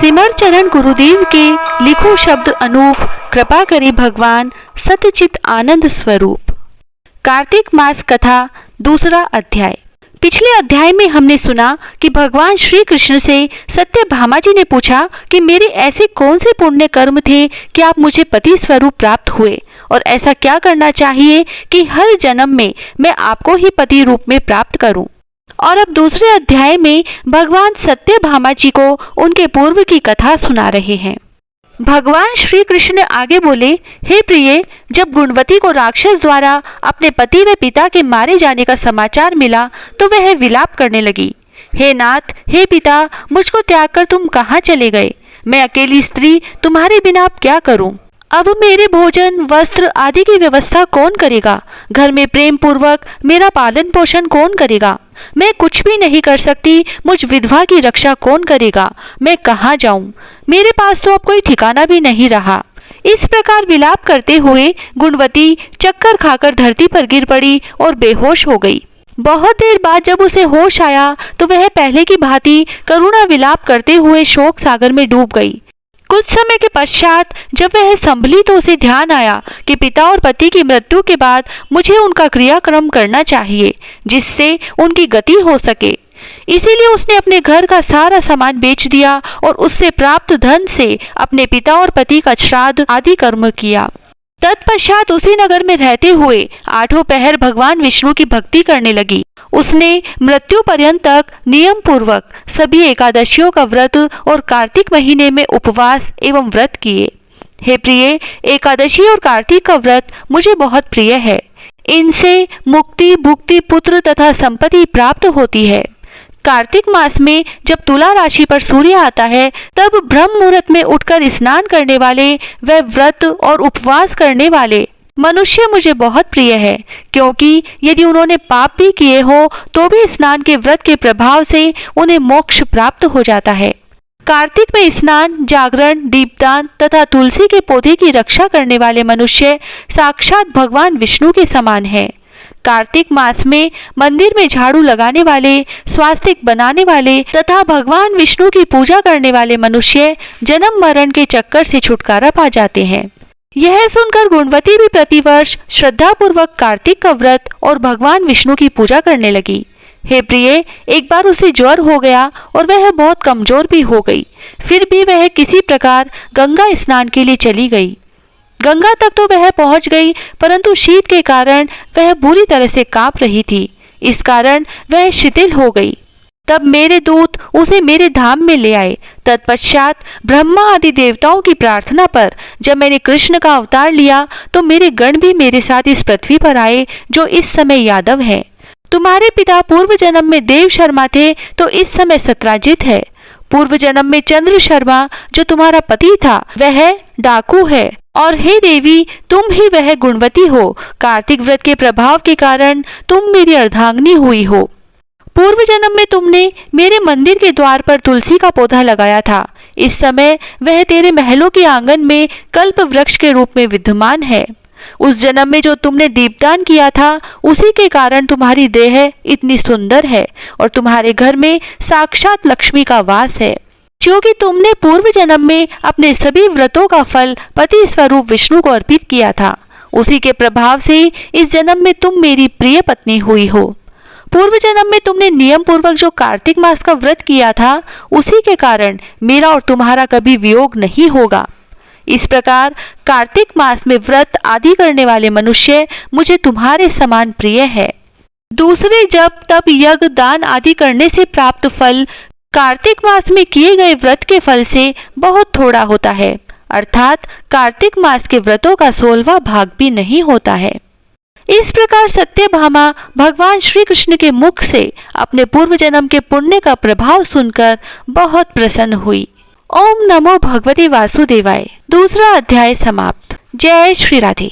सिमर चरण गुरुदेव के लिखो शब्द अनूप, कृपा करे भगवान सतचित आनंद स्वरूप। कार्तिक मास कथा दूसरा अध्याय। पिछले अध्याय में हमने सुना कि भगवान श्री कृष्ण से सत्यभामा जी ने पूछा कि मेरे ऐसे कौन से पुण्य कर्म थे कि आप मुझे पति स्वरूप प्राप्त हुए, और ऐसा क्या करना चाहिए कि हर जन्म में मैं आपको ही पति रूप में प्राप्त करूं। और अब दूसरे अध्याय में भगवान सत्यभामा जी को उनके पूर्व की कथा सुना रहे हैं। भगवान श्री कृष्ण आगे बोले, हे प्रिय, जब गुणवती को राक्षस द्वारा अपने पति व पिता के मारे जाने का समाचार मिला तो वह विलाप करने लगी। हे नाथ, हे पिता, मुझको त्याग कर तुम कहाँ चले गए? मैं अकेली स्त्री तुम्हारे बिना अब क्या करूं? अब मेरे भोजन, वस्त्र आदि की व्यवस्था कौन करेगा? घर में प्रेम पूर्वक मेरा पालन पोषण कौन करेगा? मैं कुछ भी नहीं कर सकती, मुझ विधवा की रक्षा कौन करेगा? मैं कहाँ जाऊं? मेरे पास तो अब कोई ठिकाना भी नहीं रहा। इस प्रकार विलाप करते हुए गुणवती चक्कर खाकर धरती पर गिर पड़ी और बेहोश हो गई। बहुत देर बाद जब उसे होश आया तो वह पहले की भांति करुणा विलाप करते हुए शोक सागर में डूब गई। कुछ समय के पश्चात जब वह संभली तो उसे ध्यान आया कि पिता और पति की मृत्यु के बाद मुझे उनका क्रियाक्रम करना चाहिए जिससे उनकी गति हो सके। इसीलिए उसने अपने घर का सारा सामान बेच दिया और उससे प्राप्त धन से अपने पिता और पति का श्राद्ध आदि कर्म किया। तत्पश्चात उसी नगर में रहते हुए आठों पहर भगवान विष्णु की भक्ति करने लगी। उसने मृत्यु पर्यंत तक नियम पूर्वक सभी एकादशियों का व्रत और कार्तिक महीने में उपवास एवं व्रत किए। हे प्रिय, एकादशी और कार्तिक का व्रत मुझे बहुत प्रिय है। इनसे मुक्ति, भुक्ति, पुत्र तथा संपत्ति प्राप्त होती है। कार्तिक मास में जब तुला राशि पर सूर्य आता है तब ब्रह्म मुहूर्त में उठकर स्नान करने वाले व व्रत और उपवास करने वाले मनुष्य मुझे बहुत प्रिय है, क्योंकि यदि उन्होंने पाप भी किए हो तो भी स्नान के व्रत के प्रभाव से उन्हें मोक्ष प्राप्त हो जाता है। कार्तिक में स्नान, जागरण, दीपदान तथा तुलसी के पौधे की रक्षा करने वाले मनुष्य साक्षात भगवान विष्णु के समान है। कार्तिक मास में मंदिर में झाड़ू लगाने वाले, स्वास्तिक बनाने वाले तथा भगवान विष्णु की पूजा करने वाले मनुष्य जन्म मरण के चक्कर से छुटकारा पा जाते हैं। यह सुनकर गुणवती भी प्रतिवर्ष श्रद्धा पूर्वक कार्तिक का व्रत और भगवान विष्णु की पूजा करने लगी। हे प्रिय, एक बार उसे ज्वर हो गया और वह बहुत कमजोर भी हो गई। फिर भी वह किसी प्रकार गंगा स्नान के लिए चली गई। गंगा तक तो वह पहुंच गई, परंतु शीत के कारण वह बुरी तरह से कांप रही थी। इस कारण वह शिथिल हो गई। तब मेरे दूत उसे मेरे धाम में ले आए। तत्पश्चात ब्रह्मा आदि देवताओं की प्रार्थना पर जब मैंने कृष्ण का अवतार लिया तो मेरे गण भी मेरे साथ इस पृथ्वी पर आए, जो इस समय यादव है। तुम्हारे पिता पूर्व जन्म में देव शर्मा थे तो इस समय सत्राजित है। पूर्व जन्म में चंद्र शर्मा जो तुम्हारा पति था वह डाकू है। और हे देवी, तुम ही वह गुणवती हो। कार्तिक व्रत के प्रभाव के कारण तुम मेरी अर्धांगिनी हुई हो। पूर्व जन्म में तुमने मेरे मंदिर के द्वार पर तुलसी का पौधा लगाया था। इस समय वह तेरे महलों के आंगन में कल्प वृक्ष के रूप में विद्यमान है। उस जन्म में जो तुमने दीपदान किया था उसी के कारण तुम्हारी देह इतनी सुंदर है और तुम्हारे घर में साक्षात लक्ष्मी का वास है। क्योंकि तुमने पूर्व जन्म में अपने सभी व्रतों का फल पति स्वरूप विष्णु को अर्पित किया था, उसी के प्रभाव से इस जन्म में तुम मेरी प्रिय पत्नी हुई हो। पूर्व जन्म में तुमने नियम पूर्वक जो कार्तिक मास का व्रत किया था उसी के कारण मेरा और तुम्हारा कभी वियोग नहीं होगा। इस प्रकार कार्तिक मास में व्रत आदि करने वाले मनुष्य मुझे तुम्हारे समान प्रिय है। दूसरे जप, तप, यज्ञ, दान आदि करने से प्राप्त फल कार्तिक मास में किए गए व्रत के फल से बहुत थोड़ा होता है, अर्थात कार्तिक मास के व्रतों का 16वां भाग भी नहीं होता है। इस प्रकार सत्यभामा भगवान श्री कृष्ण के मुख से अपने पूर्व जन्म के पुण्य का प्रभाव सुनकर बहुत प्रसन्न हुई। ओम नमो भगवते वासुदेवाय। दूसरा अध्याय समाप्त। जय श्री राधे।